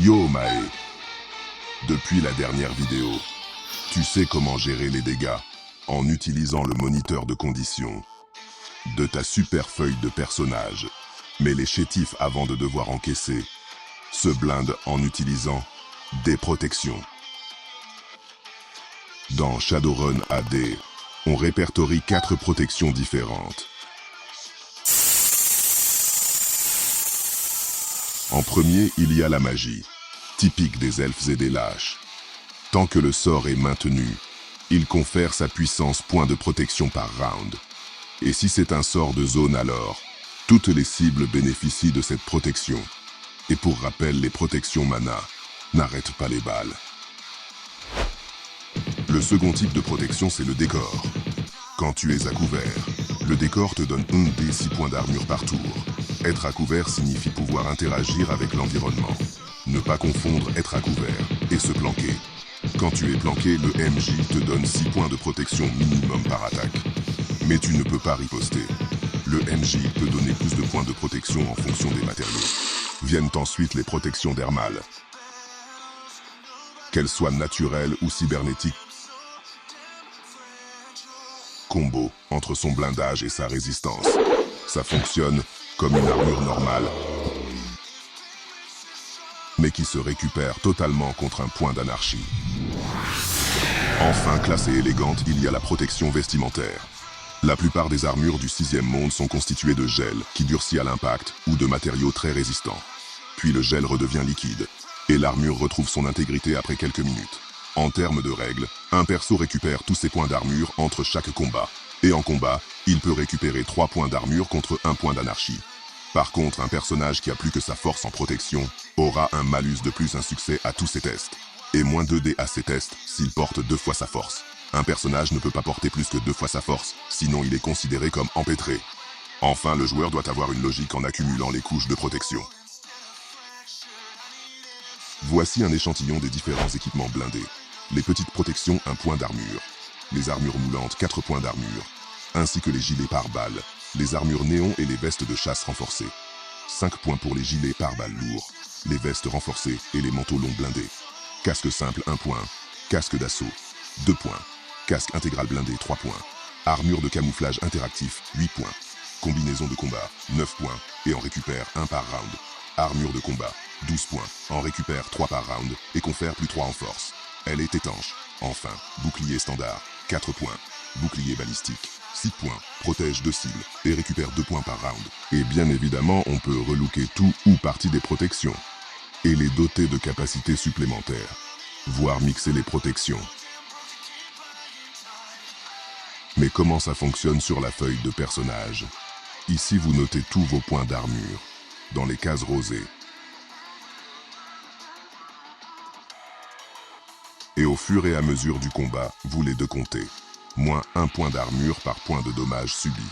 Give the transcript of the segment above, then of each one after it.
Yo Mae, depuis la dernière vidéo, tu sais comment gérer les dégâts en utilisant le moniteur de conditions de ta super feuille de personnage. Mais les chétifs, avant de devoir encaisser, se blindent en utilisant des protections. Dans Shadowrun AD, on répertorie 4 protections différentes. En premier, il y a la magie, typique des elfes et des lâches. Tant que le sort est maintenu, il confère sa puissance point de protection par round. Et si c'est un sort de zone alors, toutes les cibles bénéficient de cette protection. Et pour rappel, les protections mana n'arrêtent pas les balles. Le second type de protection, c'est le décor. Quand tu es à couvert, le décor te donne 1 des 6 points d'armure par tour. Être à couvert signifie pouvoir interagir avec l'environnement. Ne pas confondre être à couvert et se planquer. Quand tu es planqué, le MJ te donne 6 points de protection minimum par attaque. Mais tu ne peux pas riposter. Le MJ peut donner plus de points de protection en fonction des matériaux. Viennent ensuite les protections dermales. Qu'elles soient naturelles ou cybernétiques. Combo entre son blindage et sa résistance. Ça fonctionne comme une armure normale, mais qui se récupère totalement contre un point d'anarchie. Enfin, classe et élégante, il y a la protection vestimentaire. La plupart des armures du 6e monde sont constituées de gel qui durcit à l'impact ou de matériaux très résistants. Puis le gel redevient liquide et l'armure retrouve son intégrité après quelques minutes. En termes de règles, un perso récupère tous ses points d'armure entre chaque combat. Et en combat, il peut récupérer 3 points d'armure contre 1 point d'anarchie. Par contre, un personnage qui a plus que sa force en protection aura un malus de plus un succès à tous ses tests. Et moins 2 dés à ses tests s'il porte 2 fois sa force. Un personnage ne peut pas porter plus que 2 fois sa force, sinon il est considéré comme empêtré. Enfin, le joueur doit avoir une logique en accumulant les couches de protection. Voici un échantillon des différents équipements blindés. Les petites protections, 1 point d'armure. Les armures moulantes, 4 points d'armure. Ainsi que les gilets pare-balles, les armures néon et les vestes de chasse renforcées. 5 points pour les gilets pare-balles lourds, les vestes renforcées et les manteaux longs blindés. Casque simple, 1 point. Casque d'assaut, 2 points. Casque intégral blindé, 3 points. Armure de camouflage interactif, 8 points. Combinaison de combat, 9 points, et en récupère 1 par round. Armure de combat, 12 points, en récupère 3 par round, et confère plus 3 en force. Elle est étanche. Enfin, bouclier standard, 4 points. Bouclier balistique, 6 points, protège 2 cibles, et récupère 2 points par round. Et bien évidemment, on peut relooker tout ou partie des protections, et les doter de capacités supplémentaires, voire mixer les protections. Mais comment ça fonctionne sur la feuille de personnage? Ici, vous notez tous vos points d'armure, dans les cases rosées. Et au fur et à mesure du combat, vous les décomptez. Moins 1 point d'armure par point de dommage subi.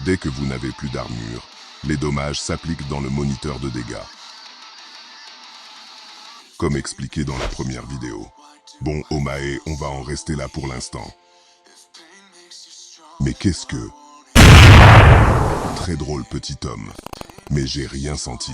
Dès que vous n'avez plus d'armure, les dommages s'appliquent dans le moniteur de dégâts. Comme expliqué dans la première vidéo. Bon, Omae, on va en rester là pour l'instant. Mais qu'est-ce que... Très drôle petit homme, mais j'ai rien senti.